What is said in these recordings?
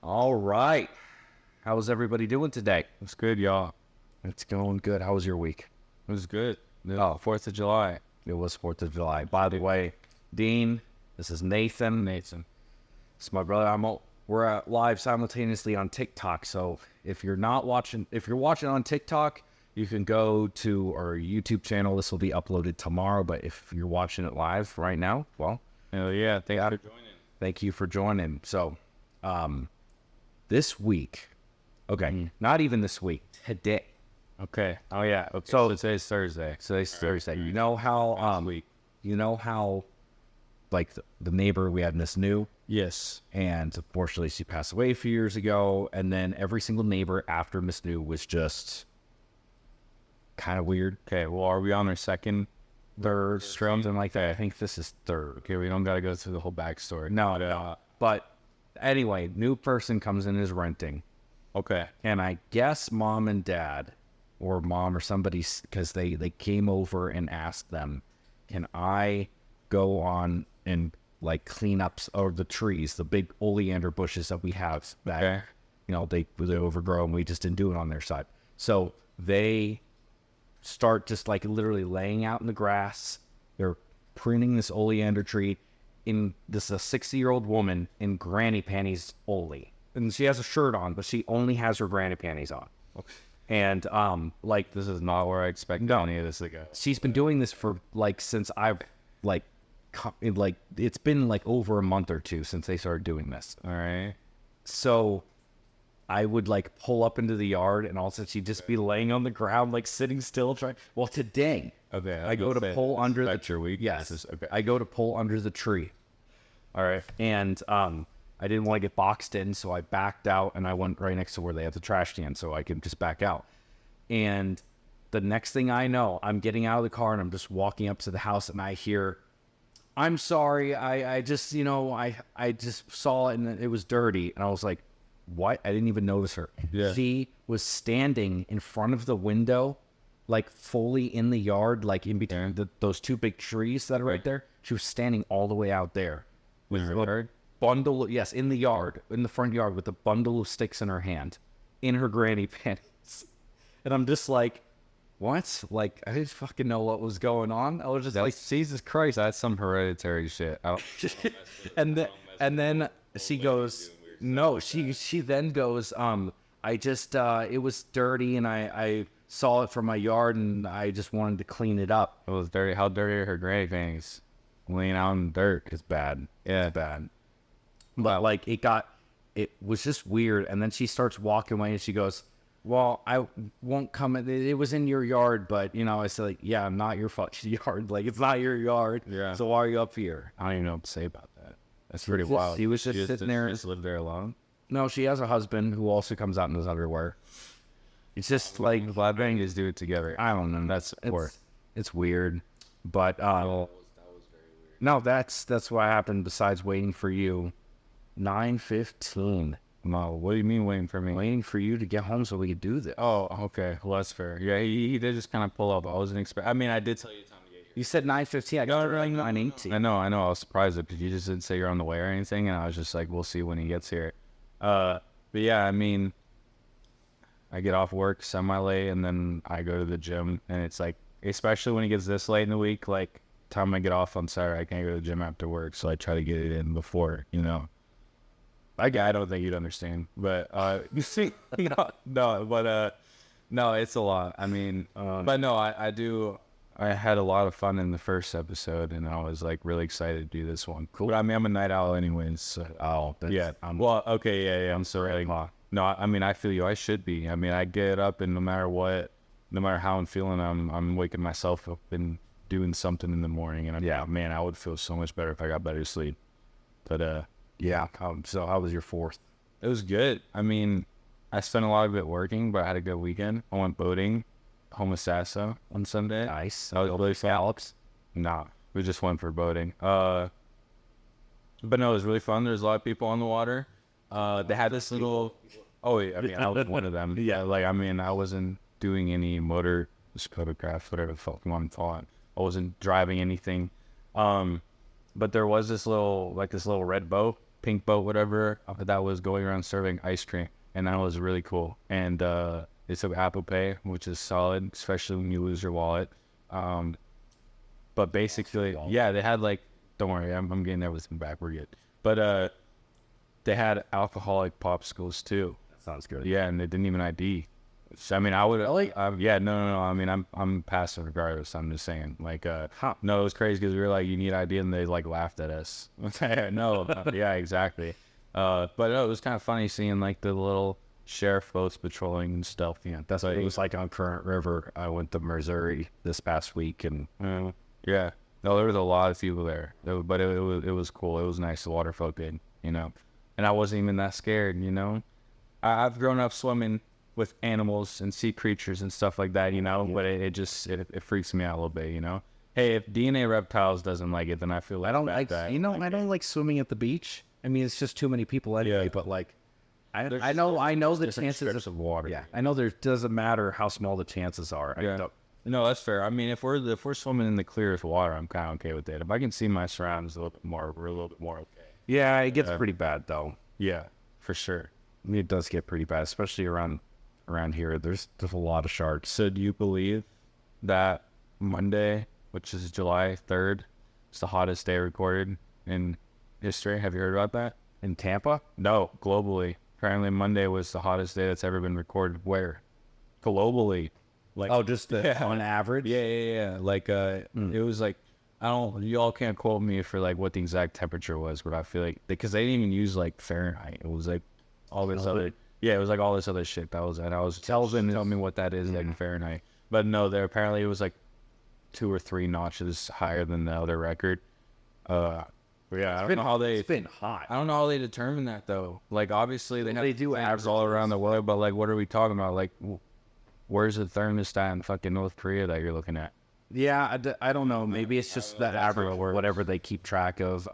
All right. How's everybody doing today? It's good, y'all. It's going good. How was your week? It was good. Oh. 4th of July. It was 4th of July. By the way, Dean, this is Nathan. Nathan. It's my brother. We're live simultaneously on TikTok. So if you're watching on TikTok, you can go to our YouTube channel. This will be uploaded tomorrow. But if you're watching it live right now, well, hell yeah. Thanks for joining. Thank you for joining. So, this week, not even this week, today. Okay. Oh, yeah. Okay. So today's Thursday. Thursday. You know how, like the neighbor we had, Miss New? Yes. And unfortunately, she passed away a few years ago. And then every single neighbor after Miss New was just kind of weird. Okay. Well, are we on our second, third, something like that? I think this is third. Okay. We don't got to go through the whole backstory. No. But anyway, new person comes in, is renting. Okay. And I guess mom and dad, or mom or somebody, because they came over and asked them, can I go on and like clean up the trees, the big oleander bushes that we have that, they're overgrown. We just didn't do it on their side. So they start just like literally laying out in the grass. They're pruning this oleander tree. This is a 60-year-old woman in granny panties only. And she has a shirt on, but she only has her granny panties on. Okay. And this is not where I expect any of this to go. She's been doing this for since I've it's been like over a month or two since they started doing this. All right. So I would like pull up into the yard, and also she'd just be laying on the ground, like sitting still, trying. Well, today, I go to pull under the tree. Yes. I go to pull under the tree. All right. And I didn't want to get boxed in, so I backed out, and I went right next to where they have the trash can, so I could just back out. And the next thing I know, I'm getting out of the car, and I'm just walking up to the house, and I hear, "I'm sorry, I just, I just saw it, and it was dirty." And I was like, what? I didn't even notice her. Yeah. She was standing in front of the window, like fully in the yard, like in between those two big trees that are right there. She was standing all the way out there with a bundle, in the yard, in the front yard, with a bundle of sticks in her hand, in her granny panties. And I'm just like, what? Like, I didn't fucking know what was going on. I was just like, Jesus Christ, that's some hereditary shit. and then she goes, no, she then goes, I just, it was dirty, and I saw it from my yard, and I just wanted to clean it up. It was dirty. How dirty are her granny panties? Laying out in the dirt. It's bad. Yeah. It's bad. But like it was just weird. And then she starts walking away, and she goes, well, I won't come. It was in your yard, but I said, like, yeah, not your fucking yard. Like, it's not your yard. Yeah. So why are you up here? I don't even know what to say about that. That's pretty wild. She was just sitting there. Just lived there alone? No, she has a husband who also comes out in his underwear. It's just like, glad they just do it together. I don't know. It's weird. But that was very weird. No, that's what happened besides waiting for you. 9:15. No, what do you mean waiting for me? Waiting for you to get home so we could do this. Oh, okay. Well, that's fair. Yeah, he did just kind of pull up. I wasn't expecting. I mean, I did tell you the time to get here. You said 9:15. I got like 9:18. I know. I was surprised because you just didn't say you're on the way or anything, and I was just like, we'll see when he gets here. But yeah, I mean, I get off work semi-late, and then I go to the gym, and it's like, especially when it gets this late in the week, like, time I get off on Saturday, I can't go to the gym after work, so I try to get it in before, I don't think you'd understand, but you see, no, it's a lot. I mean, but no, I do. I had a lot of fun in the first episode, and I was like really excited to do this one. Cool. But I mean, I'm a night owl anyways. So, yeah. Okay, yeah. I'm sorry. No, I mean, I feel you. I should be. I mean, I get up, and no matter how I'm feeling, I'm waking myself up and doing something in the morning. And man, I would feel so much better if I got better sleep. But yeah. So how was your 4th? It was good. I mean, I spent a lot of it working, but I had a good weekend. I went boating, Homosassa on Sunday. Nice. That was really fun. Scallops? Nah, we just went for boating. But no, it was really fun. There's a lot of people on the water. They had this little. Oh, yeah, I mean, I was one of them. Yeah, I wasn't doing any motor photograph, whatever the fuck you want to call it. I wasn't driving anything. But there was this little red boat pink boat, whatever, that was going around serving ice cream, and that was really cool. And it's an Apple Pay, which is solid, especially when you lose your wallet. But basically, yeah, they had like, don't worry, I'm getting everything back. We're good. But they had alcoholic popsicles too. That sounds good. Yeah, and they didn't even ID. So, I mean, I would. Really? Yeah, no. I mean, I'm passive regardless. I'm just saying, like, no, it was crazy because we were like, you need ID, and they like laughed at us. No, yeah, exactly. But no, it was kind of funny seeing like the little sheriff boats patrolling and stuff. Yeah, that's what it was like on Current River. I went to Missouri this past week, and yeah, no, there was a lot of people there, but it was cool. It was nice. The water felt good, you know, and I wasn't even that scared, you know. I've grown up swimming with animals and sea creatures and stuff like that, you know, but it freaks me out a little bit, you know. Hey, if DNA Reptiles doesn't like it, then I feel like I don't like swimming at the beach. I mean, it's just too many people anyway. But like, I know the chances of water. Yeah, I know there doesn't matter how small the chances are. Yeah. No, that's fair. I mean, if we're swimming in the clearest water, I'm kind of okay with it. If I can see my surroundings a little bit more, we're a little bit more okay. Yeah, it gets pretty bad though. Yeah, for sure. I mean, it does get pretty bad, especially around here. There's a lot of sharks. So do you believe that Monday, which is July 3rd, is the hottest day recorded in history? Have you heard about that? In Tampa? No, globally. Apparently Monday was the hottest day that's ever been recorded. Where? Globally. Like, just on average? Yeah. Like, it was like, y'all can't quote me for like what the exact temperature was, but I feel like, because they didn't even use like Fahrenheit. It was like all this other, it was like all this other shit that was, and I was, tell me what that is like in Fahrenheit. But no, there apparently it was like 2 or 3 notches higher than the other record. Yeah, I don't know how they. It's been hot. I don't know how they determine that though. Like, obviously they do averages all around the world, but like, what are we talking about? Like, where's the thermostat in fucking North Korea that you're looking at? Yeah, I don't know. Maybe it's just that average, whatever they keep track of.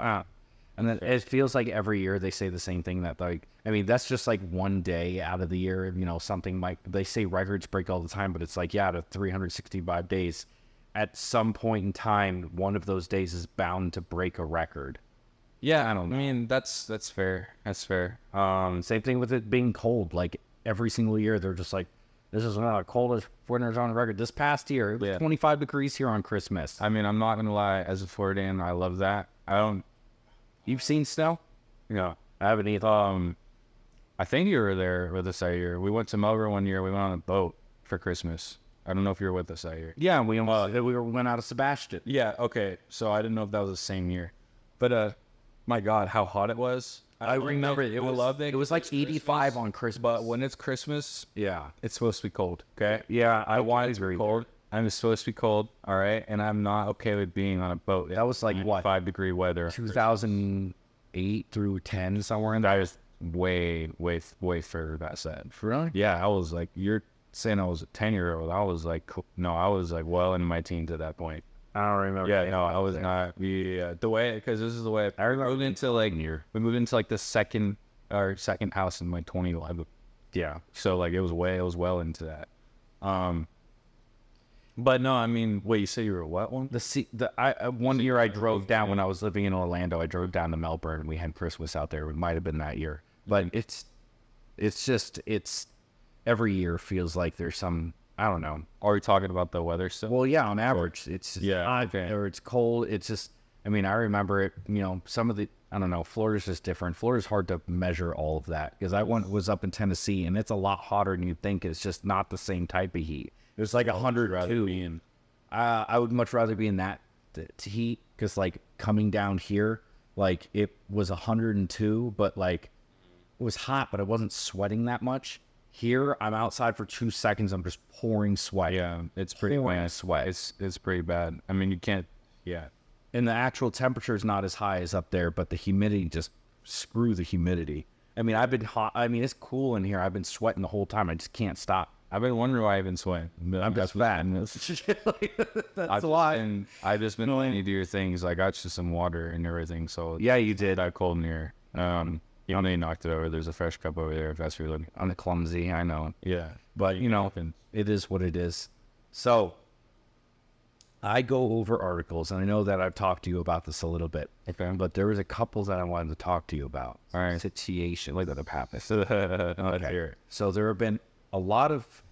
And then it feels like every year they say the same thing. That like, I mean, that's just like one day out of the year. You know, something like they say records break all the time, but it's like, yeah, out of 365 days, at some point in time, one of those days is bound to break a record. Yeah, I don't know. I mean, that's fair. That's fair. Same thing with it being cold. Like every single year, they're just like, this is one of the coldest winters on record. This past year, it was 25 degrees here on Christmas. I mean, I'm not gonna lie. As a Floridian, I love that. You've seen snow? No, I haven't either. I think you were there with us that year. We went to Melbourne one year. We went on a boat for Christmas. I don't know if you were with us that year. Yeah, we went out of Sebastian. Yeah, okay. So I didn't know if that was the same year. But my God, how hot it was. I remember it was like 85 on Christmas. But when it's Christmas, it's supposed to be cold. Okay. Yeah, I want it to be cold. I'm supposed to be cold, all right, and I'm not okay with being on a boat. That was like what, 5-degree weather. 2008 through 10, somewhere in there. I was way further past that. Really? Yeah, I was like, you're saying I was a 10-year-old. I was like, no, I was like well into my teens at that point. I don't remember. Yeah, no, I was not. The way, because this is the way I remember. We moved into like the second house in like 2011. Yeah. So like it was well into that. But no, I mean, wait, you say you were what one? One year I drove down when I was living in Orlando. I drove down to Melbourne and we had Christmas out there. It might have been that year, but it's every year feels like there's some, I don't know. Are we talking about the weather still? Well, yeah, on average, it's hot or it's cold. It's just, I mean, I remember it, you know, some of the, I don't know, Florida's just different. Florida's hard to measure all of that because was up in Tennessee and it's a lot hotter than you'd think. It's just not the same type of heat. It was like 102. I would much rather be in that heat because like coming down here, like it was 102, but like it was hot, but I wasn't sweating that much. Here, I'm outside for 2 seconds. I'm just pouring sweat. Yeah, it's pretty bad. It's pretty bad. I mean, you can't. Yeah. And the actual temperature is not as high as up there, but the humidity, just screw the humidity. I mean, I've been hot. I mean, it's cool in here. I've been sweating the whole time. I just can't stop. I've been wondering why I've been sweating. I'm just fat. That's why. I've just been letting you do your things. I got you some water and everything. So yeah, you did. That cold in here. You know, you knocked it over. There's a fresh cup over there. If that's what you're looking. I'm the clumsy. I know. Yeah, but you know, it is what it is. So, I go over articles, and I know that I've talked to you about this a little bit. Okay. But there was a couple that I wanted to talk to you about. All right. Situation like that have happened. Okay. So there have been a lot of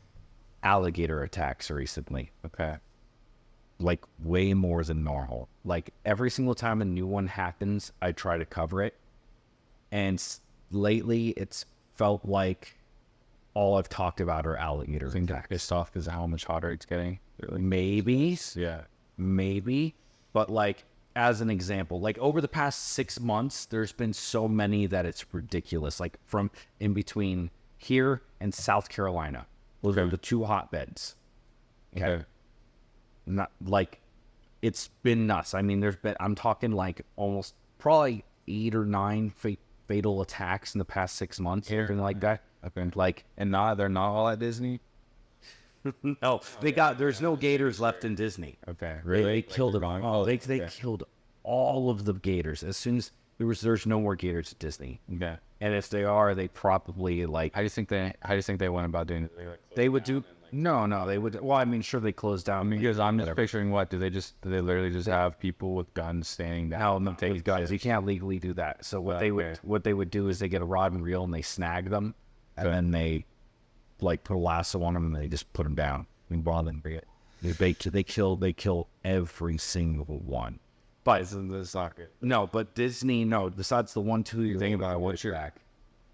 alligator attacks recently. Okay. Like way more than normal. Like every single time a new one happens, I try to cover it. And lately, it's felt like all I've talked about are alligator attacks. Pissed off because of how much hotter it's getting. Really? Maybe. Yeah. Maybe. But like, as an example, like over the past 6 months, there's been so many that it's ridiculous. Like from in between here and South Carolina. Those are the two hotbeds. Okay. Not like it's been nuts. I mean, I'm talking like almost probably 8 or 9 fatal attacks in the past 6 months, something like that. Okay. Like, and they're not all at Disney. no, there's no gators left in Disney. Okay. Really? They Like killed them. gone? They killed all of the gators as soon as there's no more gators at Disney. Okay. And if they are, they probably like. How do you think they went about doing it? They would do. No, they would. Well, I mean, sure, they closed down. Because I'm just picturing do they literally just have people with guns standing down? Hell no, take guns. You can't legally do that. So what they would do is they get a rod and reel and they snag them, and then they like put a lasso on them and they just put them down. I mean, they kill every single one. But That's not good. no, but Disney, no. Besides the 1, 2 year Think about it.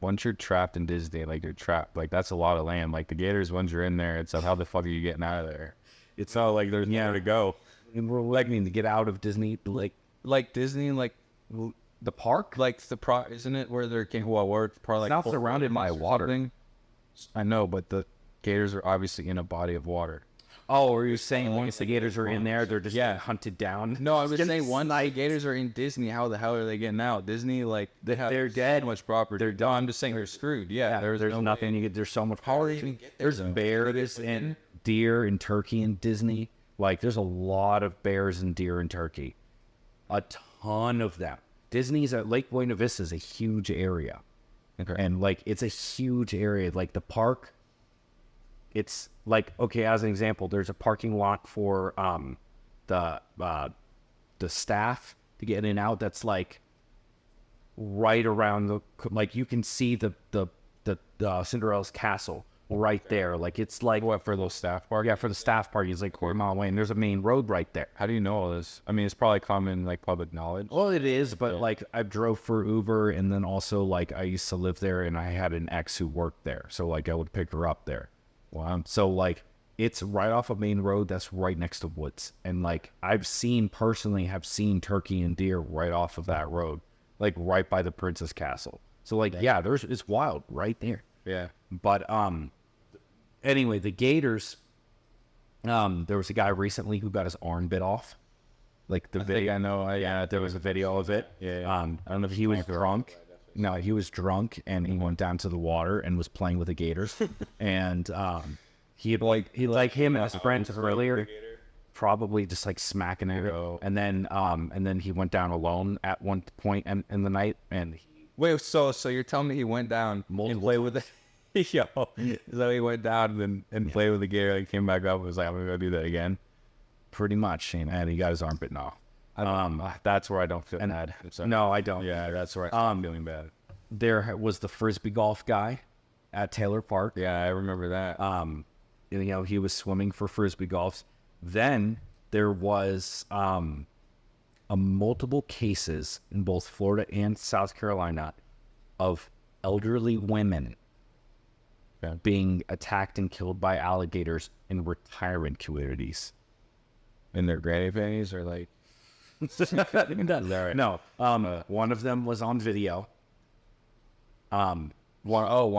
Once you're trapped in Disney, like you're trapped, like that's a lot of land. Like the gators, once you're in there, it's like, how the fuck are you getting out of there? It's not like there's nowhere to go. And we're like, to get out of Disney, Like Disney, like the park. like isn't it where they're where it's probably like It's not surrounded by water. Something? I know, but the gators are obviously in a body of water. Oh, are you saying once the gators are in there, they're just hunted down? No, I was saying once the gators are in Disney, how the hell are they getting out? Disney, like they're dead. So much property. They're done. I'm just saying they're screwed. Yeah, There's no nothing way. you get. There's so much. How are they even get there? There's bears and deer and turkey in Disney. Like there's a lot of bears and deer in Turkey. A ton of them. Disney's at Lake Buena Vista is a huge area. Okay. And like it's a huge area. Like the park, it's like, okay, as an example, there's a parking lot for the staff to get in and out. That's like right around the, like you can see the Cinderella's castle right there. Like it's like What, for those staff parks? yeah, for the staff party, it's like a quarter mile away, and there's a main road right there. How do you know all this? I mean, it's probably common like public knowledge. Well, it is, but like I drove for Uber, and then also like I used to live there, and I had an ex who worked there, so like I would pick her up there. Wow. So like it's right off a main road that's right next to woods, and like I've seen turkey and deer right off of that road, like right by the Princess Castle. So like yeah, it's wild right there. Yeah. But anyway, the gators. There was a guy recently who got his arm bit off. Like the video, I know. there was a video of it. Yeah. I don't know if he was drunk. No, he was drunk and he went down to the water and was playing with the gators. And he like him and his friends earlier, probably just like smacking it. And then he went down alone at one point in the night. And Wait, so you're telling me he went down and played with it? Yo, so he went down and played with the gator and came back up and was like, I'm gonna go do that again. pretty much, and he got his arm bitten off. That's where I don't feel bad. No, I don't. Yeah, that's where I'm feeling bad. There was the Frisbee golf guy at Taylor Park. Yeah, I remember that. He was swimming for Frisbee golfs. Then there was multiple cases in both Florida and South Carolina of elderly women being attacked and killed by alligators in retirement communities. In their granny panties or like... No. One of them was on video. One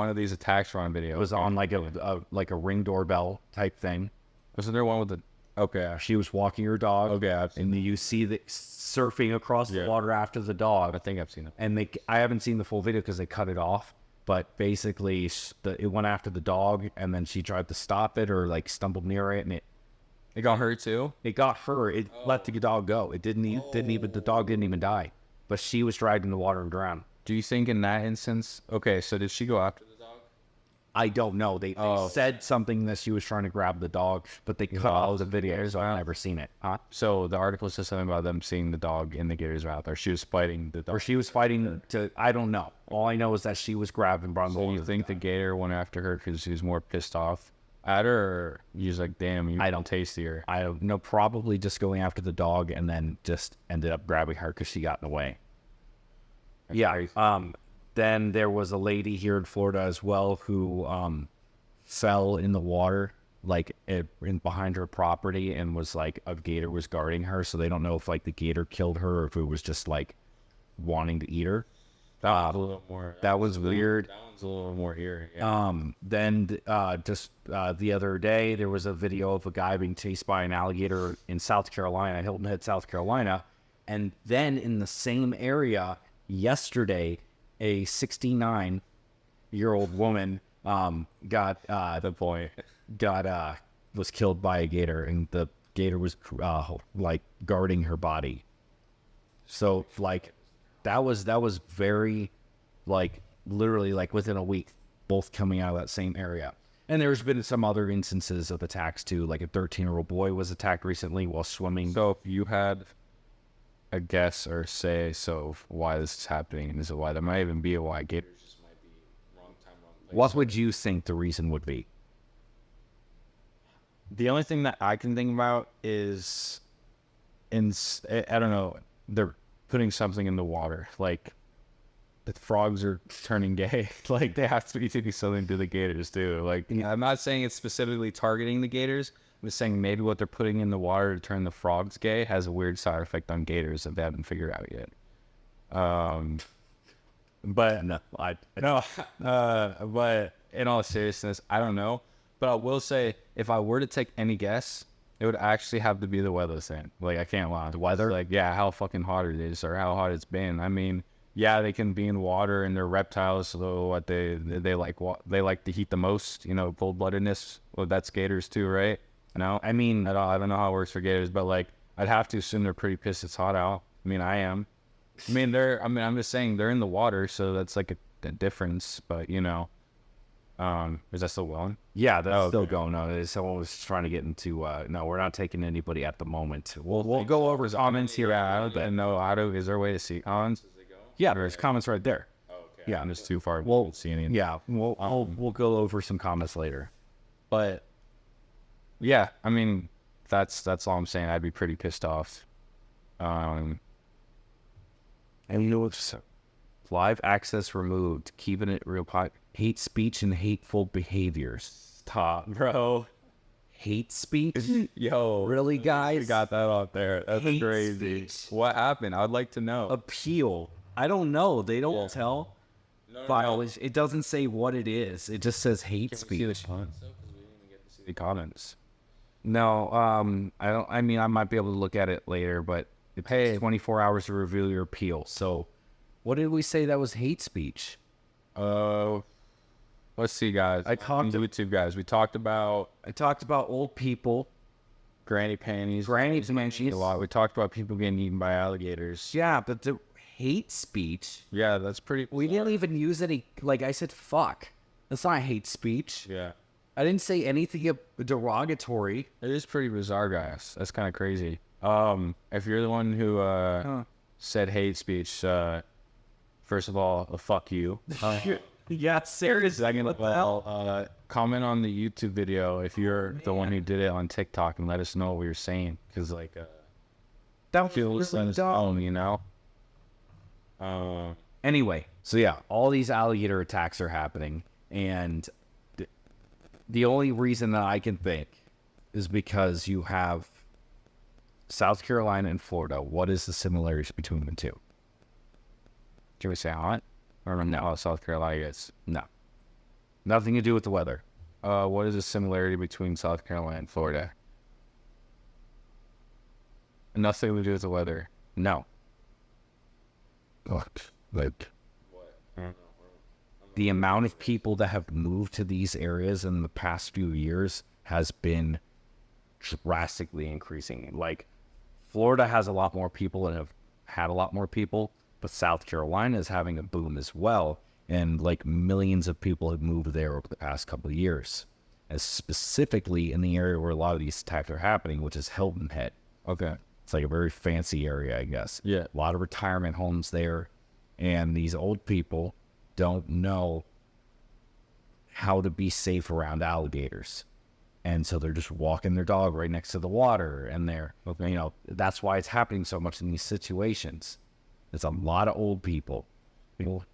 of these attacks were on video. It was on like a Ring doorbell type thing. Wasn't there one with the... Okay. She was walking her dog. Okay, I've seen and you see the surfing across the water after the dog. I think I've seen it. And I haven't seen the full video because they cut it off. But basically, it went after the dog, and then she tried to stop it or like stumbled near it, and It got her too? it got her. It let the dog go. It didn't even the dog didn't even die, but she was dragged in the water and drowned. Do you think in that instance... Okay, so did she go after the dog? I don't know. They said something that she was trying to grab the dog, but they cut off the video, so I've never seen it. So the article says something about them seeing the dog in the gator's mouth, or she was fighting the dog. Or she was fighting to, I don't know. All I know is that she was grabbing Brown. So you think the gator went after her because she was more pissed off at her, or he's like, damn, I don't taste her? I don't know, probably just going after the dog and then just ended up grabbing her because she got in the way. Then there was a lady here in Florida as well who fell in the water, like in behind her property, and was like a gator was guarding her. So they don't know if like the gator killed her or if it was just like wanting to eat her. That was a little more. That was weird. That one's a little more here. Yeah. Then just the other day there was a video of a guy being chased by an alligator in South Carolina, Hilton Head, South Carolina, and then in the same area yesterday, a 69-year-old woman was killed by a gator, and the gator was like guarding her body. So like that was very like literally like within a week, both coming out of that same area. And there's been some other instances of attacks too, like a 13-year-old boy was attacked recently while swimming. So if you had a guess or say why this is happening, and is it why there might even be a why gators just might be wrong time, wrong place. What would you think the reason would be? The only thing that I can think about is I don't know, they're putting something in the water, like the frogs are turning gay. Like they have to be doing something to the gators too. Like I'm not saying it's specifically targeting the gators. I'm just saying maybe what they're putting in the water to turn the frogs gay has a weird side effect on gators that they haven't figured out yet. But in all seriousness, I don't know. But I will say, if I were to take any guess, it would actually have to be the weather thing. Like I can't lie. The weather? Like how fucking hot it is, or how hot it's been. I mean, yeah, they can be in water and they're reptiles, so what they like the heat the most. You know, cold-bloodedness. Well, that's gators too, right? No, I mean, I don't know how it works for gators, but like, I'd have to assume they're pretty pissed it's hot out. I mean, I am. I'm just saying they're in the water, so that's like a difference. But you know, is that still going? Yeah, that's still going on. Someone was trying to get into. No, we're not taking anybody at the moment. We'll go over comments here. I don't know how to. Is there a way to see comments as they go? Yeah, there's comments right there. Oh, okay. Yeah, I'm just too far. We'll see anything. Yeah, we'll go over some comments later. But yeah, I mean, that's all I'm saying. I'd be pretty pissed off. And you know what's live access removed, keeping it real hate speech and hateful behaviors. Stop, bro. Hate speech? Yo, really, guys? You got that out there. That's hate crazy. Speech. What happened? I'd like to know. Appeal. I don't know. They don't tell. No. It doesn't say what it is. It just says hate speech. We see the comments, though, because we didn't even get to see the comments. No, I don't. I mean, I might be able to look at it later, but it takes 24 hours to reveal your appeal. So, what did we say that was hate speech? Let's see, guys. YouTube guys. I talked about old people, granny panties. A lot. We talked about people getting eaten by alligators. Yeah, but the hate speech. Yeah, that's pretty bizarre. We didn't even use any. Like I said, fuck. That's not hate speech. Yeah. I didn't say anything derogatory. It is pretty bizarre, guys. That's kind of crazy. If you're the one who said hate speech, first of all, fuck you. Yeah, seriously. Second of all, comment on the YouTube video if you're the one who did it on TikTok and let us know what you're saying, because like that feels really dumb, you know. Anyway, so yeah, all these alligator attacks are happening, and the only reason that I can think is because you have South Carolina and Florida. What is the similarities between the two? Can we say hot? Or no, South Carolina is. No. Nothing to do with the weather. What is the similarity between South Carolina and Florida? Nothing to do with the weather. No. What? The amount of people that have moved to these areas in the past few years has been drastically increasing. Like, Florida has a lot more people and have had a lot more people, but South Carolina is having a boom as well. And like millions of people have moved there over the past couple of years, as specifically in the area where a lot of these attacks are happening, which is Hilton Head. Okay. It's like a very fancy area, I guess. Yeah. A lot of retirement homes there. And these old people don't know how to be safe around alligators. And so they're just walking their dog right next to the water. And that's why it's happening so much in these situations. It's a lot of old people.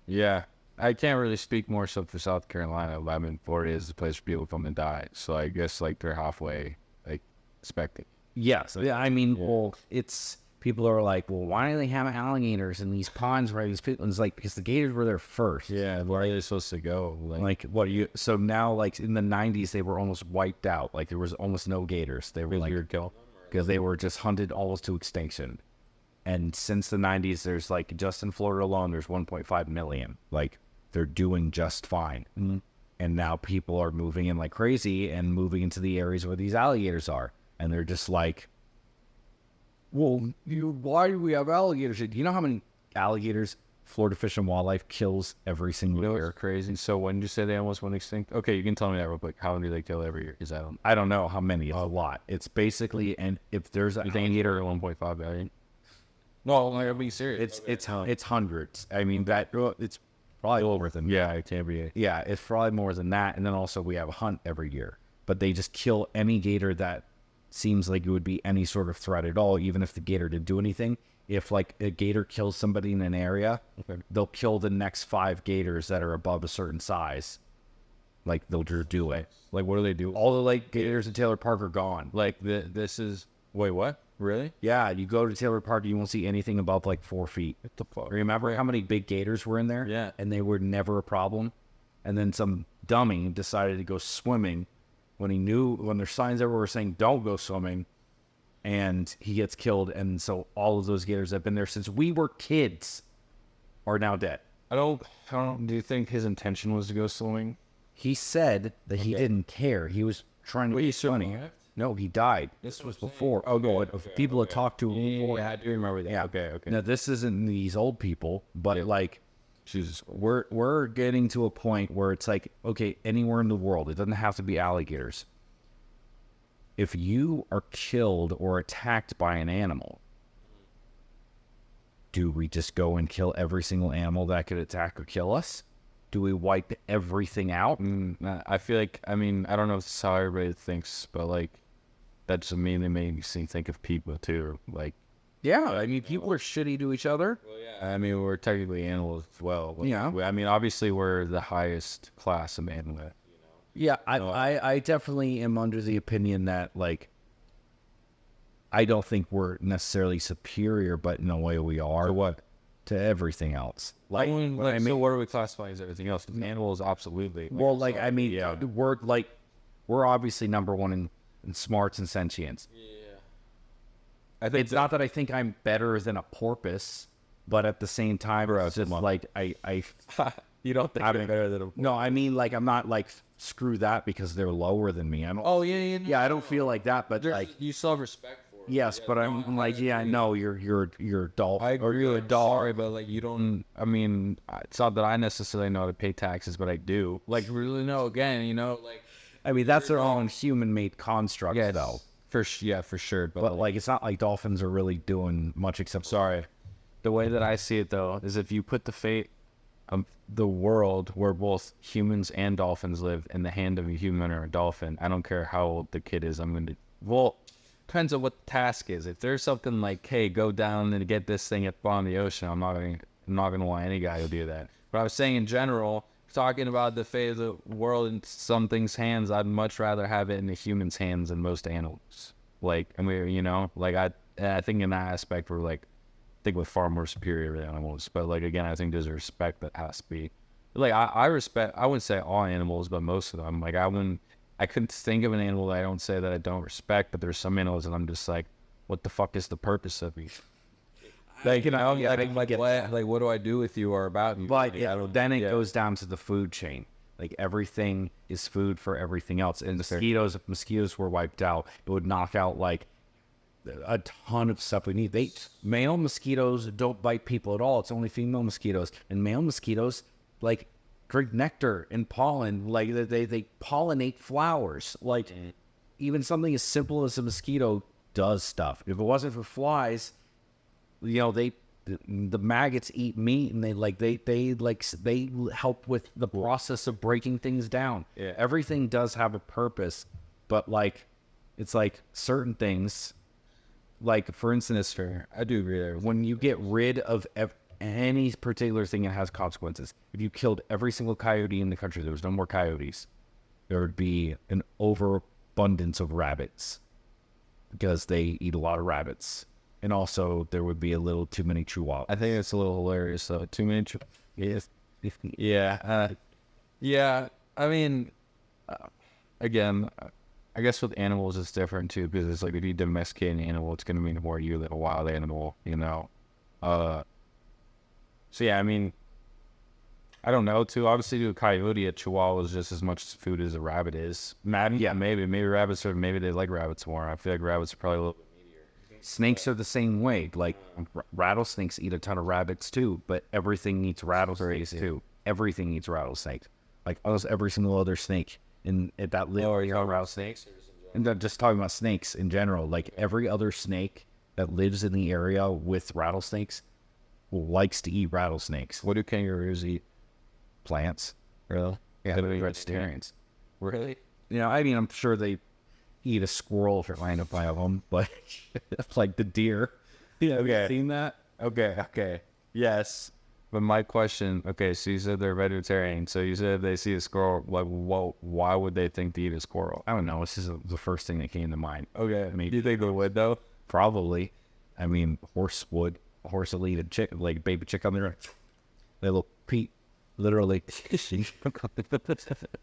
Yeah. I can't really speak more so for South Carolina. I mean, Florida is the place for people to come and die. So I guess like they're halfway like expecting. Yes. Yeah. I mean, well, it's people are like, well, why do they have alligators in these ponds where these people? And it's like because the gators were there first. Yeah. Where are they supposed to go? Like what are you? So now, like in the '90s, they were almost wiped out. Like there was almost no gators. They were like because they were just hunted almost to extinction. And since the '90s, there's like just in Florida alone, there's 1.5 million. Like they're doing just fine. Mm-hmm. And now people are moving in like crazy and moving into the areas where these alligators are. And they're just like, well, why do we have alligators? Do you know how many alligators Florida Fish and Wildlife kills every single year? It's crazy. So when did you say they almost went extinct? Okay, you can tell me that real quick. How many do they kill every year? I don't know how many. It's a lot. It's basically, and if there's an alligator, 1.5 billion. No, I'm like, be serious. It's hundreds. I mean, it's probably over than yeah, it can be. Yeah, it's probably more than that. And then also we have a hunt every year, but they just kill any gator that seems like it would be any sort of threat at all, even if the gator didn't do anything. If like a gator kills somebody in an area, they'll kill the next 5 gators that are above a certain size. Like they'll just do it. Like what do they do? All the like gators in Taylor Park are gone. Like this is wait what? Really? Yeah, you go to Taylor Park, you won't see anything above like 4 feet. What the fuck? Remember how many big gators were in there? Yeah. And they were never a problem. And then some dummy decided to go swimming when there's signs everywhere were saying don't go swimming, and he gets killed. And so all of those gators that have been there since we were kids are now dead. I don't. Do you think his intention was to go swimming? He said that he didn't care. He was trying to be funny. No, he died. This was before. People had talked to him before. Yeah, I do remember that. Yeah. Okay. Now, this isn't these old people, but like, Jesus, we're getting to a point where it's like, okay, anywhere in the world, it doesn't have to be alligators. If you are killed or attacked by an animal, do we just go and kill every single animal that could attack or kill us? Do we wipe everything out? I feel like, I mean, I don't know if this is how everybody thinks, but like, that just immediately makes me think of people too. Like, yeah, I mean, people are shitty to each other. Well, yeah. I mean, we're technically animals as well. Yeah. I mean, obviously, we're the highest class of animal. You know? Yeah, I definitely am under the opinion that, like, I don't think we're necessarily superior, but in a way we are. To what? To everything else. Like, so what are we classifying as everything else? Because animals, absolutely. We're obviously number one in smarts and sentience. Yeah. I think it's not that I think I'm better than a porpoise, but at the same time, it's just like I you don't think I'm better than a porpoise? No, I mean, like, I'm not like screw that because they're lower than me. I don't. Oh yeah. Yeah, I don't feel like that, but like you still have respect for it. Yes, but I'm like, yeah, I know you're a dolphin. I agree with sorry, but like you don't. I mean, it's not that I necessarily know how to pay taxes, but I do. Like really know. Again, you know, like I mean, that's their own human-made construct, though. For sure. But like, it's not like dolphins are really doing much except. Sorry, the way that I see it though is if you put the fate of the world where both humans and dolphins live in the hand of a human or a dolphin, I don't care how old the kid is. I'm going to depends on what the task is. If there's something like, hey, go down and get this thing up on the ocean, I'm not going to want any guy to do that. But I was saying in general, talking about the fate of the world in some things' hands, I'd much rather have it in a human's hands than most animals. Like, I mean, you know, like I think in that aspect we're like, I think we're far more superior to animals. But like again, I think there's a respect that has to be. Like I respect. I wouldn't say all animals, but most of them. Like I couldn't think of an animal that I don't say that I don't respect. But there's some animals that I'm just like, what the fuck is the purpose of you? Like, you know, what do I do with you or about you? But then it goes down to the food chain. Like everything is food for everything else. And mosquitoes, if mosquitoes were wiped out, it would knock out like a ton of stuff we need. Male mosquitoes don't bite people at all. It's only female mosquitoes. And male mosquitoes, like drink nectar and pollen. Like they pollinate flowers. Like even something as simple as a mosquito does stuff. If it wasn't for flies, you know, the maggots eat meat, and they help with the process of breaking things down. Yeah. Everything does have a purpose, but like it's like certain things, like for instance, I do agree there. When you get rid of any particular thing, it has consequences. If you killed every single coyote in the country, there was no more coyotes. There would be an overabundance of rabbits because they eat a lot of rabbits. And also, there would be a little too many chihuahuas. I think it's a little hilarious, though. Too many chihuahuas. Yeah. I mean, again, I guess with animals, it's different, too. Because it's like, if you domesticate an animal, it's going to mean more you than a wild animal, you know? So, yeah, I mean, I don't know, too. Obviously, to a coyote, a chihuahua is just as much food as a rabbit is. Yeah, maybe rabbits are, maybe they like rabbits more. I feel like rabbits are probably a little bit. Snakes are the same way. Like rattlesnakes eat a ton of rabbits too, but everything eats rattlesnakes too. Everything eats rattlesnakes. Like almost every single other snake that lives. Oh, are you talking about snakes? And I'm just talking about snakes in general. Like every other snake that lives in the area with rattlesnakes likes to eat rattlesnakes. What do kangaroos eat? Plants. Really? Yeah, they're vegetarians. Really? You know, I mean, I'm sure they eat a squirrel if it lined up by them, but like the deer. Yeah, okay. Have you seen that? Okay. Yes. But my question, okay, so you said they're vegetarian. So you said they see a squirrel, like, why would they think to eat a squirrel? I don't know. This is the first thing that came to mind. Okay. I mean, do you think they would, though? Probably. I mean, horse would. A horse will eat a chick, like baby chick on their little Pete, literally.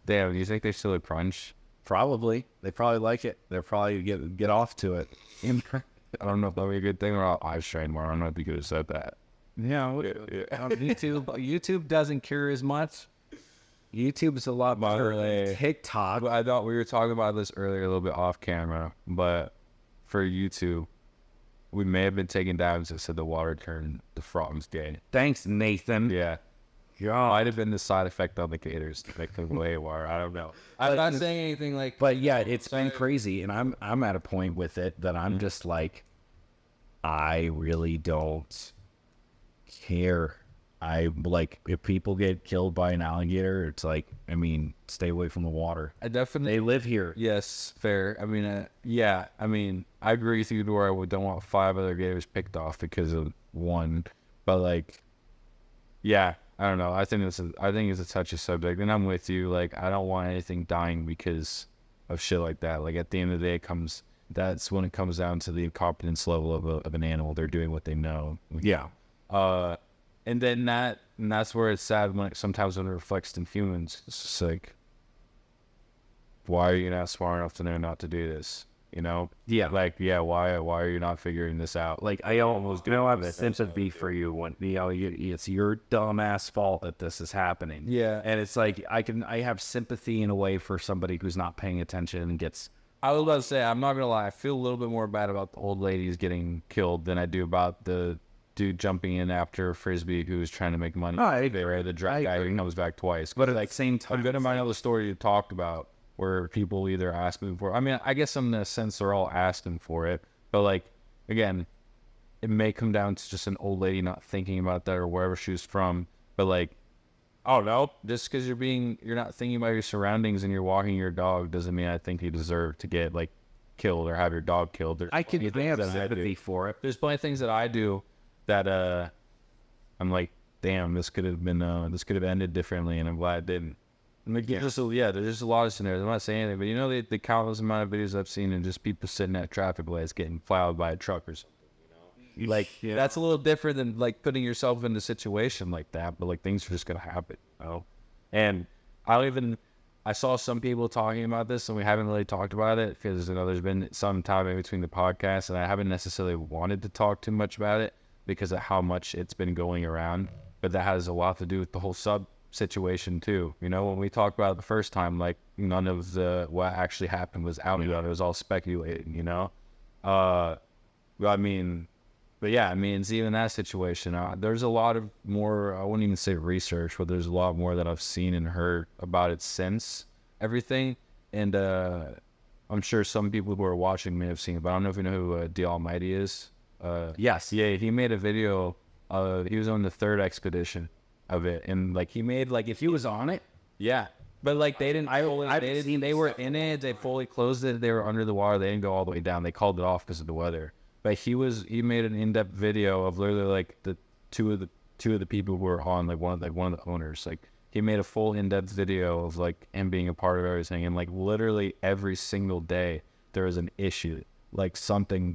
Damn, do you think they still would crunch? Probably. They probably like it. They'll probably get off to it. I don't know if that would be a good thing, or I was trained more. I don't know if you could have said that. Yeah. On YouTube doesn't cure as much. YouTube is a lot better than TikTok. I thought we were talking about this earlier a little bit off camera, but for YouTube, we may have been taken down because it said the water turned the frogs gay. Thanks, Nathan. Yeah. Might have been the side effect on the gators to make them way more. I don't know. I'm not saying anything like. But yeah, it's been crazy, and I'm at a point with it that I'm just like, I really don't care. I like if people get killed by an alligator, it's like, I mean, stay away from the water. They live here. Yes, fair. I mean, yeah. I mean, I agree with you to where I don't want 5 other gators picked off because of one. But like, yeah. I don't know. I think it's a touchy subject, and I'm with you. Like, I don't want anything dying because of shit like that. Like, at the end of the day, that's when it comes down to the competence level of an animal. They're doing what they know. Yeah. And then that's where it's sad sometimes when it reflects in humans. It's just like, why are you not smart enough to know not to do this? You know? Yeah. Like, yeah, why are you not figuring this out? Like, I almost have sympathy for you when, you know, it's your dumbass fault that this is happening. Yeah. And it's like, I have sympathy in a way for somebody who's not paying attention and gets. I was about to say, I'm not going to lie, I feel a little bit more bad about the old ladies getting killed than I do about the dude jumping in after a Frisbee who was trying to make money. The drug guy who comes back twice. But at the same time, a good amount of the story you talked about where people either asking for, I mean, I guess in a sense they're all asking for it, but like, again, it may come down to just an old lady not thinking about that or wherever she was from, but like, I don't know, just because you're not thinking about your surroundings and you're walking your dog doesn't mean I think you deserve to get like killed or have your dog killed. I can have sympathy for it. There's plenty of things that I do that I'm like, damn, this could have ended differently, and I'm glad it didn't. Like, there's just a lot of scenarios. I'm not saying anything, but you know the countless amount of videos I've seen and just people sitting at traffic lights getting plowed by a truck or something. You know, like that's a little different than like putting yourself in a situation like that. But like things are just gonna happen, you know. And I saw some people talking about this, and we haven't really talked about it because you know there's been some time in between the podcasts, and I haven't necessarily wanted to talk too much about it because of how much it's been going around. But that has a lot to do with the whole sub situation too. You know, when we talked about it the first time, like none of what actually happened was out. It was all speculating, you know. I mean, But yeah, I mean, it's even that situation. There's a lot of more, I wouldn't even say research, but there's a lot more that I've seen and heard about it since everything. And I'm sure some people who are watching may have seen it, but I don't know if you know who The Almighty is. Yes. Yeah, he made a video. He was on the 3rd expedition of it. And like he made like, if He was on it? yeah. But like they didn't, they were in it, they fully closed it, they were under the water, they didn't go all the way down, they called it off because of the weather. But he made an in-depth video of literally like the two of the people who were on, like one of the owners. Like he made a full in-depth video of like him being a part of everything, and like literally every single day there was an issue, like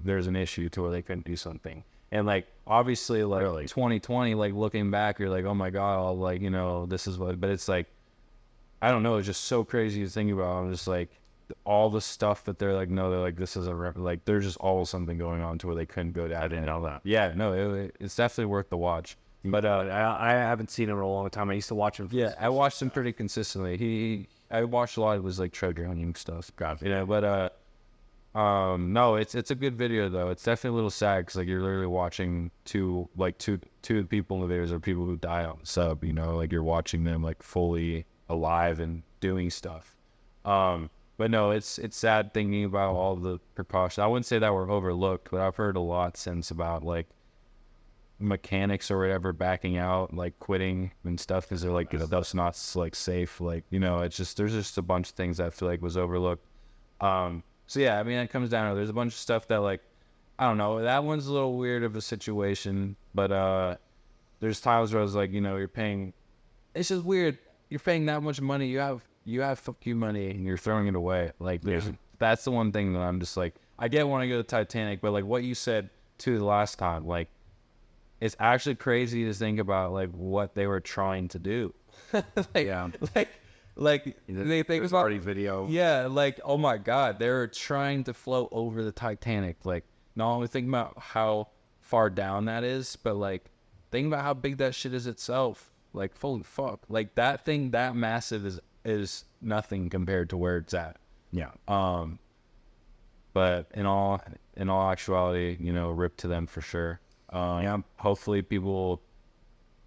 there's an issue to where they couldn't do something. And like obviously like 2020, like looking back, you're like, oh my god, like this is what. But it's like, I don't know, it's just so crazy to think about. I'm just like, all the stuff that they're like, no, they're like, this is like, there's just always something going on to where they couldn't go down. I didn't know that. Yeah, no, it's definitely worth the watch. But I haven't seen him in a long time. I used to watch him. Yeah, I watched him pretty consistently. I watched a lot of his like treasure hunting stuff. God, But no, it's a good video though. It's definitely a little sad because like you're literally watching two people in the videos are people who die on the sub. Like you're watching them like fully alive and doing stuff. But no, it's sad thinking about all the precautions. I wouldn't say that were overlooked, but I've heard a lot since about like mechanics or whatever backing out, like quitting and stuff because they're like, that's not like safe. Like, it's just, there's just a bunch of things that I feel like was overlooked. So yeah, I mean, it comes down to, there's a bunch of stuff that like, I don't know, that one's a little weird of a situation, but there's times where I was like, you're paying, it's just weird. You're paying that much money. You have fuck you money and you're throwing it away. Like that's the one thing that I'm just like, I get when I go to Titanic, but like what you said too the last time, like it's actually crazy to think about like what they were trying to do. Like they think about party video. Yeah, like oh my god, they were trying to float over the Titanic. Like not only thinking about how far down that is, but like think about how big that shit is itself. Like holy fuck, like that thing that massive is nothing compared to where it's at. Yeah. But in all actuality, rip to them for sure. Yeah. Hopefully people,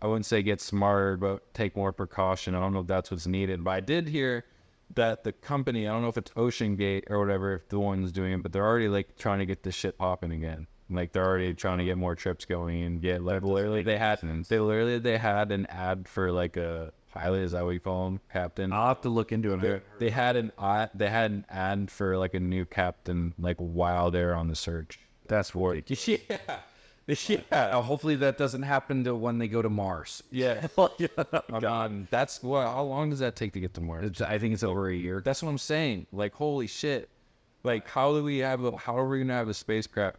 I wouldn't say get smarter, but take more precaution. I don't know if that's what's needed, but I did hear that the company, I don't know if it's Ocean Gate or whatever, if the one's doing it, but they're already like trying to get this shit popping again. Like they're already trying to get more trips going and get like literally they had an ad for like a pilot, is that what you call him, captain? I'll have to look into it. They had an ad for like a new captain, like while they're on the search. That's what. Yeah. Hopefully that doesn't happen to when they go to Mars. Yeah. God. That's how long does that take to get to Mars? I think it's over a year. That's what I'm saying. Like holy shit. Like how are we gonna have a spacecraft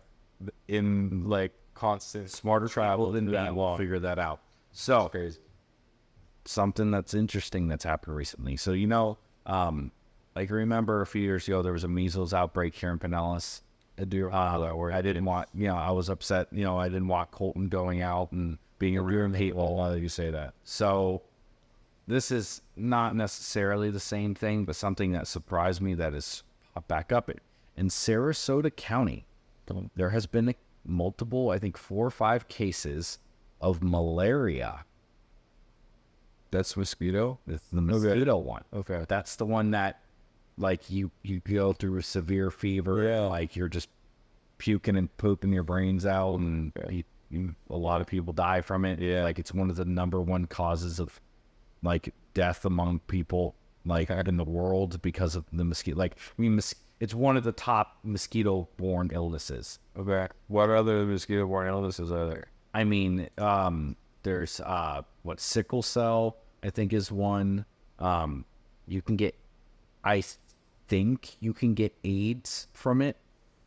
in like constant smarter travel than that long? Figure that out. So crazy. Something that's interesting that's happened recently. So like remember a few years ago there was a measles outbreak here in Pinellas. Where I didn't want, I was upset, I didn't want Colton going out and being a real hateful. Why do you say that? So this is not necessarily the same thing, but something that surprised me that is popped back up. In Sarasota County, there has been multiple, I think 4 or 5 cases of malaria. That's mosquito? It's the mosquito one. Okay. That's the one that, like, you go through a severe fever. Yeah. Like, you're just puking and pooping your brains out, and a lot of people die from it. Yeah. Like, it's one of the number one causes of, like, death among people, like, in the world because of the mosquito. Like, I mean, it's one of the top mosquito-borne illnesses. Okay. What other mosquito-borne illnesses are there? I mean, there's, sickle cell, I think, is one. You can get, I think you can get AIDS from it.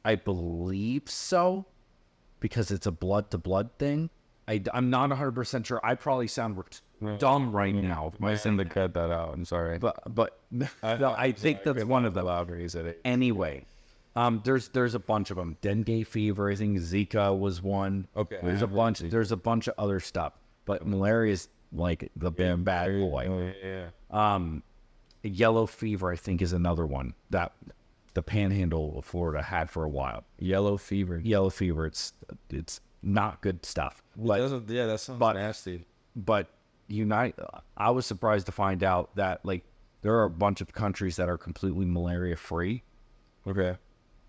I believe so, because it's a blood-to-blood thing. I'm not 100% sure. I probably sound dumb right now. I seem to cut that out. I'm sorry. But no, I think that's one of them. Anyway, there's a bunch of them. Dengue fever, I think Zika was one. Okay. There's a bunch of other stuff. But malaria is like the bad boy. Yeah. Yellow fever, I think, is another one that the panhandle of Florida had for a while. Yellow fever. It's not good stuff. But, that sounds nasty. But I was surprised to find out that like there are a bunch of countries that are completely malaria free. Okay.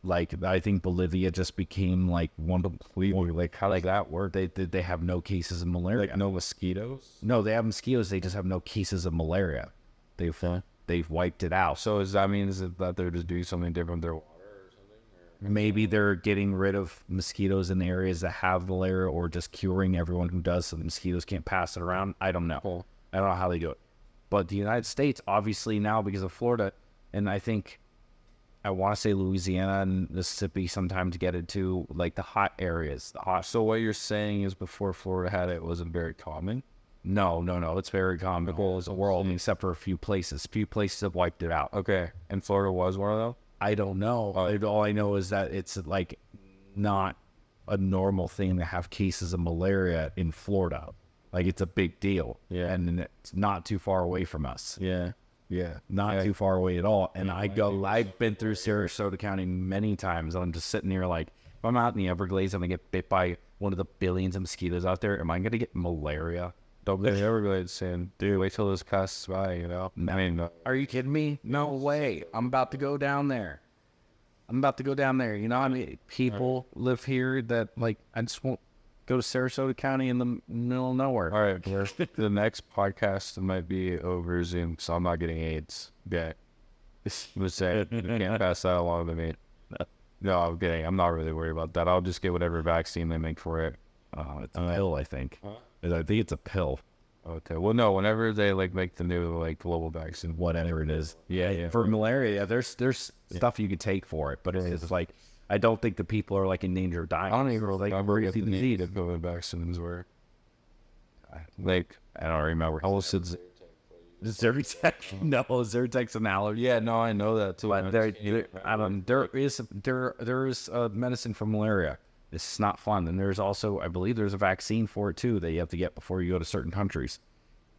Like I think Bolivia just became like one completely like how does that work? They have no cases of malaria. Like no mosquitoes? No, they have mosquitoes. They just have no cases of malaria. They've wiped it out. So does that mean that they're just doing something different with their water or something? Or? Maybe they're getting rid of mosquitoes in the areas that have malaria, or just curing everyone who does, so the mosquitoes can't pass it around. I don't know. Cool. I don't know how they do it. But the United States, obviously now because of Florida, and I think I want to say Louisiana and Mississippi sometimes get it too, like the hot areas. So what you're saying is before Florida had it, wasn't very common? No. It's very common as the world, except for a few places. Few places have wiped it out. Okay. And Florida was one of them? I don't know. All I know is that it's like not a normal thing to have cases of malaria in Florida. Like it's a big deal. Yeah. And it's not too far away from us. Yeah. Not too far away at all. And I've been through Sarasota County many times. I'm just sitting here like, if I'm out in the Everglades and I get bit by one of the billions of mosquitoes out there, am I going to get malaria? Don't go to the Everglades saying, dude, wait till this passes by, you know? I mean, are you kidding me? No way. I'm about to go down there. You know, I mean, people live here that like, I just won't go to Sarasota County in the middle of nowhere. All right, the next podcast might be over Zoom, so I'm not getting AIDS. Yeah, you can't pass that along to me. No, I'm kidding. I'm not really worried about that. I'll just get whatever vaccine they make for it. It's a pill, I think. Huh? I think it's a pill. Okay. Well, no. Whenever they like make the new like global vaccine, whatever it is. Yeah. For malaria, there's stuff you could take for it, but it's like. I don't think the people are like in danger of dying. I don't even remember what the name of disease. COVID vaccines were. Like, I don't remember. How was it? Zyrtec? No, Zyrtec's an allergy. Yeah, no, I know that too. But there is a medicine for malaria. It's not fun. And there's also, I believe there's a vaccine for it too that you have to get before you go to certain countries.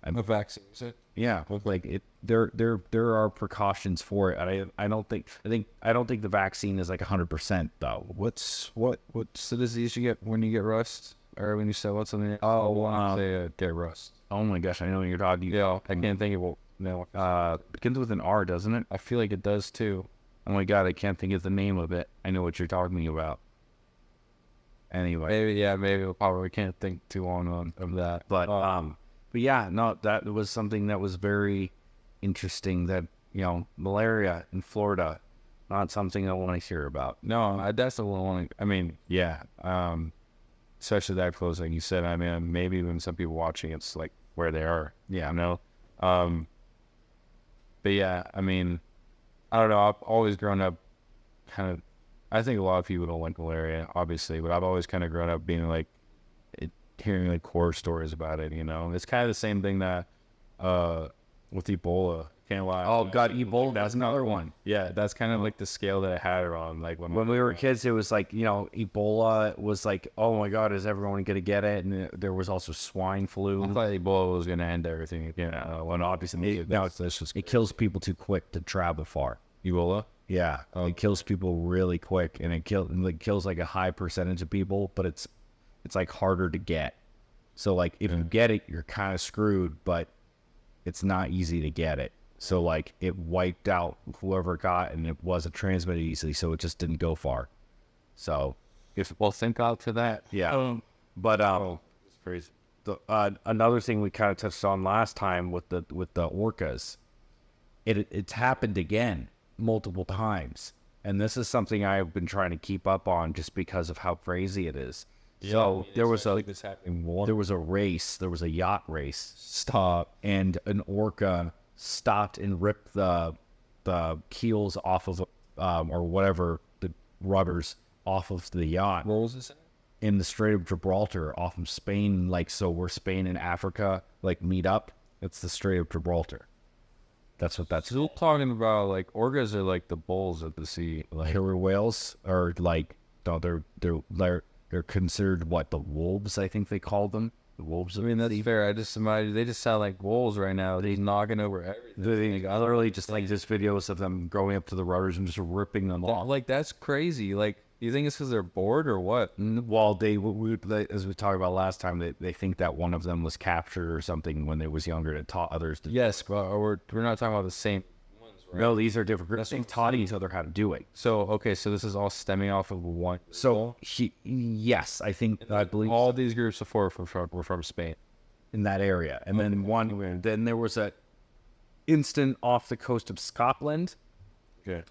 A vaccine, is it? Yeah, like it. There are precautions for it. I don't think the vaccine is like 100% though. What's the disease you get when you get rust, or when you sell what's something? Get rust. Oh my gosh, I know what you're talking. Yeah, I can't think of it. No, begins with an R, doesn't it? I feel like it does too. Oh my god, I can't think of the name of it. I know what you're talking about. Anyway, maybe we'll probably can't think too long of that. But yeah, no, that was something that was very interesting. That malaria in Florida, not something I want to hear about. No, I definitely want to. I mean, especially that close, like you said. I mean, maybe even some people watching, it's like where they are. Yeah, but yeah, I mean, I don't know. I've always grown up kind of. I think a lot of people don't like malaria, obviously, but I've always kind of grown up being like. Hearing like horror stories about it, it's kind of the same thing that with Ebola. Can't lie. Oh god, Ebola, that's another one. Yeah, that's kind of like the scale that I had it on. Like when we were kids, it was like Ebola was like, oh my god, is everyone gonna get it? And there was also swine flu. I thought Ebola was gonna end everything. When obviously it kills people too quick to travel far. Ebola. Yeah, it kills people really quick, and it kills like a high percentage of people, but it's like harder to get. So like if you get it, you're kind of screwed, but it's not easy to get it. So like it wiped out whoever got, and it wasn't transmitted easily, so it just didn't go far. So think out to that. Yeah. But it's crazy. Another thing we kind of touched on last time with the orcas, it's happened again multiple times. And this is something I've been trying to keep up on just because of how crazy it is. So there was a race. There was a yacht race. And an orca stopped and ripped the keels off of or whatever, the rudders off of the yacht. Where was this in the Strait of Gibraltar, off of Spain. Like, so where Spain and Africa like meet up, it's the Strait of Gibraltar. That's what that's. Still talking about like orcas are like the bulls of the sea. Like killer whales are like they're considered what, the wolves, I think they call them. The wolves. I mean, that's fair. I just imagine they just sound like wolves right now. They're knocking over everything. They literally just like just videos of them going up to the rudders and just ripping them off. Like that's crazy. Like You think it's because they're bored or what? Well, as we talked about last time, they think that one of them was captured or something when they was younger and taught others. Yes, but we're not talking about the same ones, right? No, these are different groups. They've taught each other how to do it. So, okay, so this is all stemming off of one. So, yes, I believe all these groups before were from Spain. In that area. And then there was a incident off the coast of Scotland. Okay.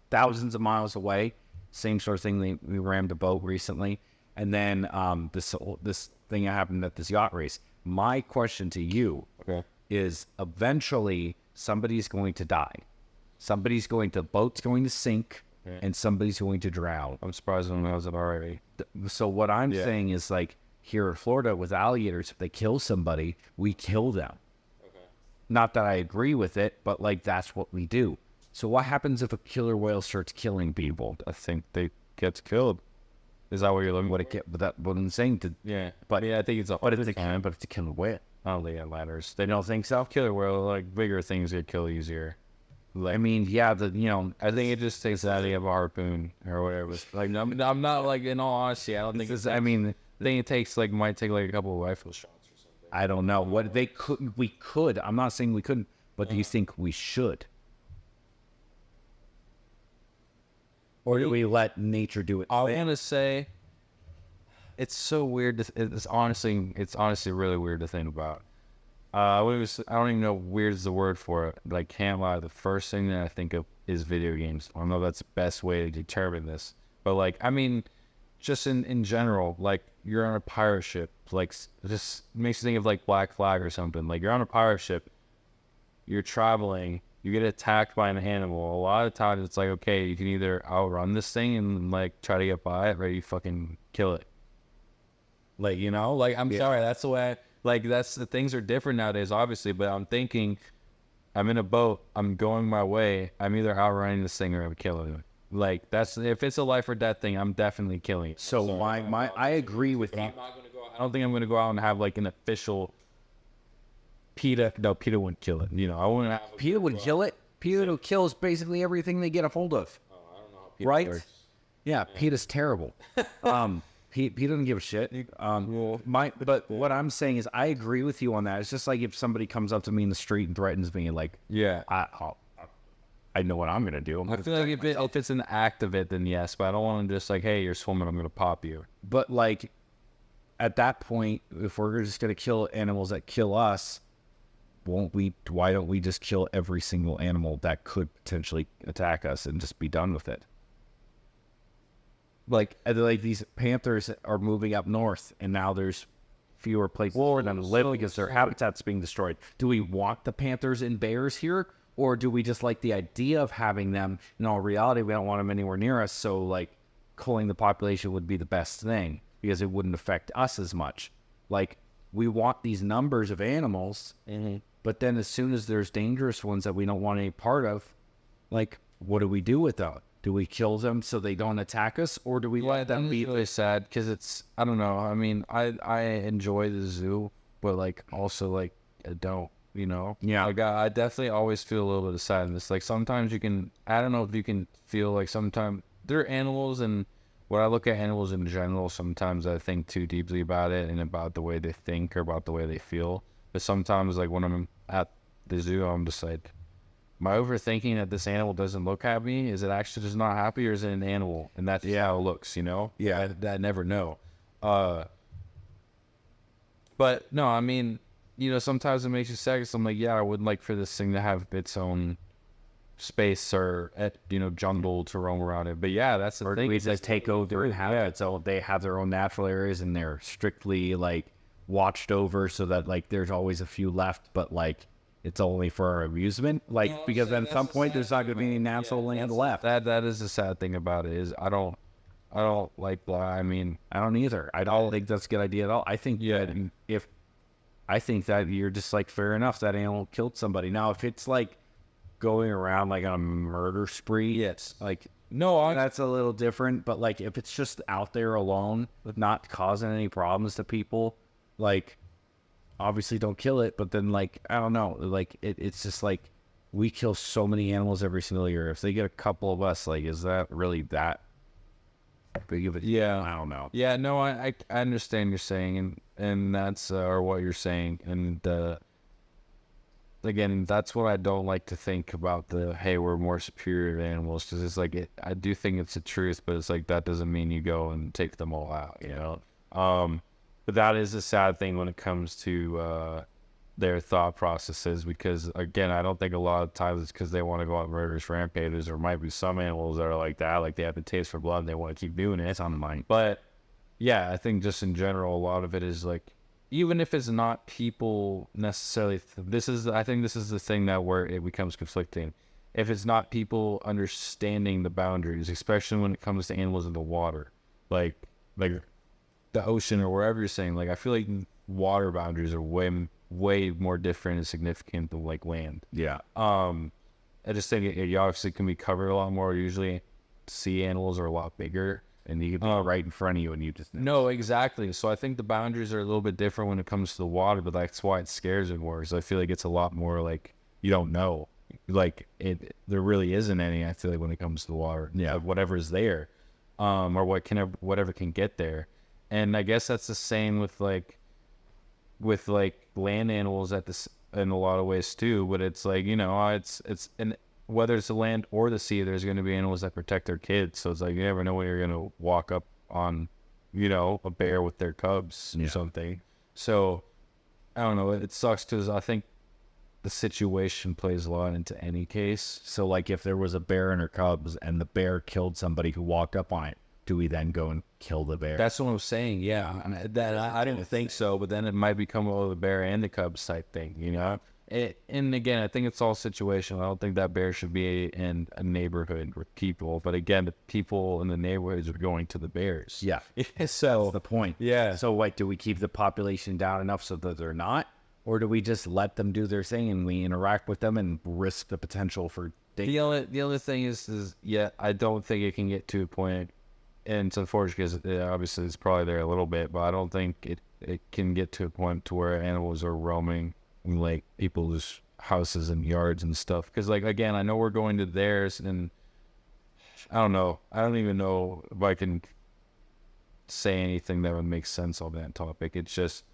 Thousands of miles away. Same sort of thing. We rammed a boat recently, and then this thing happened at this yacht race. My question to you is: eventually, somebody's going to die. The boat's going to sink, and somebody's going to drown. I'm surprised no one knows it already. So what I'm saying is, like here in Florida with alligators, if they kill somebody, we kill them. Okay. Not that I agree with it, but like that's what we do. So what happens if a killer whale starts killing people? I think they gets killed. Is that what you're looking for? What I'm saying. But I think it's a killer whale. I don't think it matters. They don't think so? Killer whale, like bigger things get kill easier. Like, I mean, yeah, I think it just takes that of a harpoon or whatever. Like, I'm not like, in all honesty, I don't think it's. I mean, I think it takes might take like a couple of rifle shots or something. I don't know what we could. I'm not saying we couldn't, but do you think we should? Or do we let nature do it? I want to say it's so weird. It's honestly really weird to think about. I don't even know weird is the word for it, but I can't lie. The first thing that I think of is video games. I don't know if that's the best way to determine this, but like, I mean, just in general, like you're on a pirate ship, like just makes you think of like Black Flag or something. Like you're on a pirate ship, you're traveling. You get attacked by an animal. A lot of times it's like, okay, you can either outrun this thing and like try to get by it, or you fucking kill it. Like, I'm sorry, that's the way. That's the things are different nowadays, obviously. But I'm thinking, I'm in a boat, I'm going my way. I'm either outrunning this thing or I'm killing it. Like if it's a life or death thing, I'm definitely killing it. So I agree with you. I'm not gonna go. I don't think I'm gonna go out and have like an official. PETA wouldn't kill it. I wouldn't have... PETA would kill it? PETA kills basically everything they get a hold of. Oh, I don't know how PETA right? works. Yeah, PETA's terrible. PETA doesn't give a shit. But what I'm saying is I agree with you on that. It's just like if somebody comes up to me in the street and threatens me, like, I know what I'm going to do. I feel like if it's an act of it, then yes. But I don't want to just like, hey, you're swimming, I'm going to pop you. But like, at that point, if we're just going to kill animals that kill us, why don't we just kill every single animal that could potentially attack us and just be done with it? Like these panthers are moving up north, and now there's fewer places for them to live because their habitat's being destroyed. Do we want the panthers and bears here, or do we just like the idea of having them? In all reality, we don't want them anywhere near us, so like culling the population would be the best thing because it wouldn't affect us as much. Like, we want these numbers of animals, but then as soon as there's dangerous ones that we don't want any part of, like, what do we do with them? Do we kill them so they don't attack us, or do we let them be? Really sad because it's, I don't know. I mean, I enjoy the zoo, but like also like I don't, Yeah. Like I definitely always feel a little bit of sadness. Like sometimes I don't know if you can feel like sometimes they're animals, and when I look at animals in general, sometimes I think too deeply about it and about the way they think or about the way they feel. But sometimes, like when I'm at the zoo, I'm just like, am I overthinking that this animal doesn't look happy? Is it actually just not happy, or is it an animal? And that's how it looks, Yeah. I never know. But no, I mean, sometimes it makes you sad because I'm like, yeah, I would like for this thing to have its own space or, jungle to roam around it. But yeah, that's the thing. We just take over and have it. So they have their own natural areas, and they're strictly like watched over so that like there's always a few left, but like it's only for our amusement, like, because then at some point there's not going to be any natural land left. That is the sad thing about it, is I don't like, I mean, I don't either. I don't think that's a good idea at all. I think I think that you're just like, fair enough, that animal killed somebody. Now, if it's like going around like on a murder spree, yes, like, no, that's a little different. But like, if it's just out there alone, not causing any problems to people, like, obviously don't kill it. But then, like, I don't know, like it's just like, we kill so many animals every single year. If they get a couple of us, like, is that really that big of it. Yeah, I don't know. Yeah, no, I understand you're saying, and that's or what you're saying, and again, that's what I don't like to think about the hey, we're more superior to animals, because it's like I do think it's the truth, but it's like that doesn't mean you go and take them all out, you know. But that is a sad thing when it comes to their thought processes, because again, I don't think a lot of times it's because they want to go on murderous rampages. Or might be some animals that are like that, like they have the taste for blood and they want to keep doing it. It's on the mind. But yeah, I think just in general, a lot of it is like, even if it's not people necessarily, I think this is the thing that where it becomes conflicting. If it's not people understanding the boundaries, especially when it comes to animals in the water, like the ocean or wherever you're saying, like I feel like water boundaries are way more different and significant than like land. Yeah. I just think it obviously can be covered a lot more. Usually, sea animals are a lot bigger. And you could be right in front of you and you just... No, exactly. So I think the boundaries are a little bit different when it comes to the water, but that's why it scares me more. So I feel like it's a lot more like you don't know. Like there really isn't any, I feel like, when it comes to the water. Yeah. Like whatever's there. Or whatever can get there. And I guess that's the same with land animals in a lot of ways too. But it's like, you know, and whether it's the land or the sea, there's going to be animals that protect their kids. So it's like, you never know when you're going to walk up on, you know, a bear with their cubs or something. So I don't know. It sucks because I think the situation plays a lot into any case. So like if there was a bear and her cubs and the bear killed somebody who walked up on it, do we then go and kill the bear? That's what I'm saying. Yeah. I didn't think so, but then it might become the bear and the cubs type thing, you know? And again, I think it's all situational. I don't think that bear should be in a neighborhood with people. But again, the people in the neighborhoods are going to the bears. Yeah. So that's the point. Yeah. So what, do we keep the population down enough so that they're not? Or do we just let them do their thing and we interact with them and risk the potential for danger? The only thing is I don't think it can get to a point, and it's unfortunate because obviously it's probably there a little bit, but I don't think it can get to a point to where animals are roaming like people's houses and yards and stuff. Because like, again, I know we're going to theirs, and I don't know, I don't even know if I can say anything that would make sense on that topic. It's just,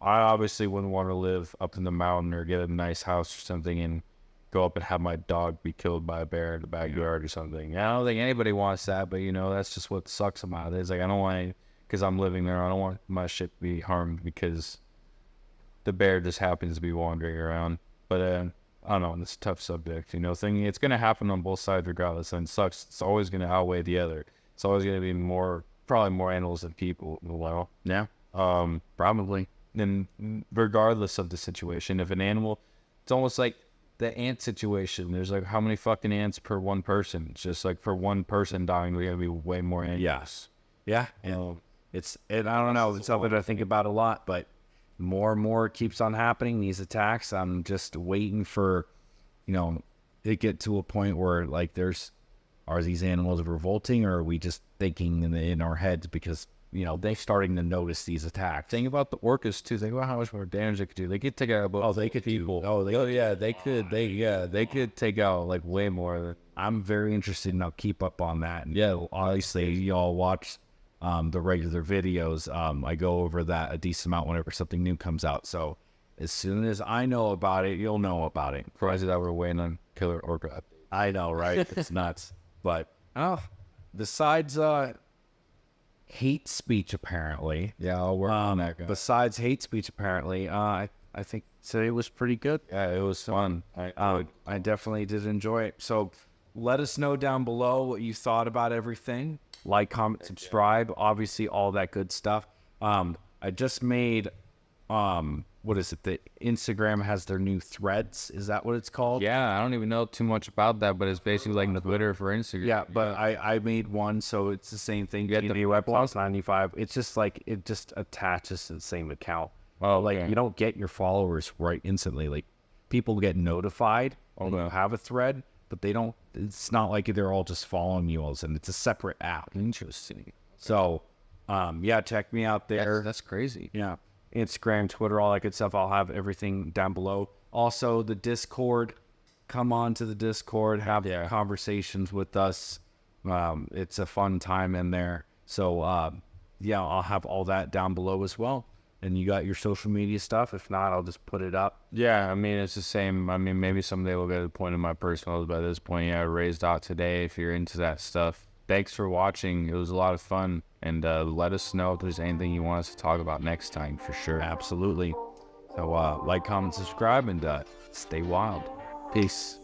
I obviously wouldn't want to live up in the mountain or get a nice house or something and go up and have my dog be killed by a bear in the backyard or something. I don't think anybody wants that, but you know, that's just what sucks about it. It's like, I don't want, because I'm living there, I don't want my shit to be harmed because the bear just happens to be wandering around. But I don't know, it's a tough subject, you know, thinking it's going to happen on both sides regardless, and it sucks. It's always going to outweigh the other. It's always going to be probably more animals than people. Well, yeah, probably. And regardless of the situation, if an animal, it's almost like the ant situation. There's like how many fucking ants per one person? It's just like for one person dying, we're going to be way more ants. Yes. Yeah. And I don't know, it's something I think about a lot, but more and more keeps on happening, these attacks. I'm just waiting for, you know, to get to a point where like are these animals revolting, or are we just thinking in our heads because, you know, they're starting to notice these attacks. Think about the orcas too. Think about how much more damage they could do. They could take out about they could people. They could take out like way more than. I'm very interested, and I'll keep up on that. And yeah, obviously y'all watch the regular videos. I go over that a decent amount whenever something new comes out. So as soon as I know about it, you'll know about it. Surprised that we're waiting on Killer Orca. I know, right? It's nuts. But besides hate speech, apparently. Yeah, I'll work on that guy. Besides hate speech, apparently, I think today was pretty good. Yeah, it was fun. I definitely did enjoy it. So let us know down below what you thought about everything. Like, comment, subscribe, obviously all that good stuff. I just made, what is it? The Instagram has their new threads. Is that what it's called? Yeah, I don't even know too much about that, but it's basically like Twitter for Instagram. Yeah, but I made one, so it's the same thing. You get the web plus 95. It's just like, it just attaches to the same account. Oh, like you don't get your followers right instantly. Like people get notified when you have a thread, but they don't. It's not like they're all just following you all of a sudden. It's a separate app. Interesting. So, yeah, check me out there. That's crazy. Yeah, Instagram, Twitter, all that good stuff. I'll have everything down below. Also, the Discord. Come on to the Discord. Have conversations with us. It's a fun time in there. So, yeah, I'll have all that down below as well. And you got your social media stuff. If not, I'll just put it up. Yeah, I mean, it's the same. I mean, maybe someday we'll get to the point of my personals. By this point, yeah, raised out today if you're into that stuff. Thanks for watching. It was a lot of fun. And let us know if there's anything you want us to talk about next time, for sure. Absolutely. So like, comment, subscribe, and stay wild. Peace.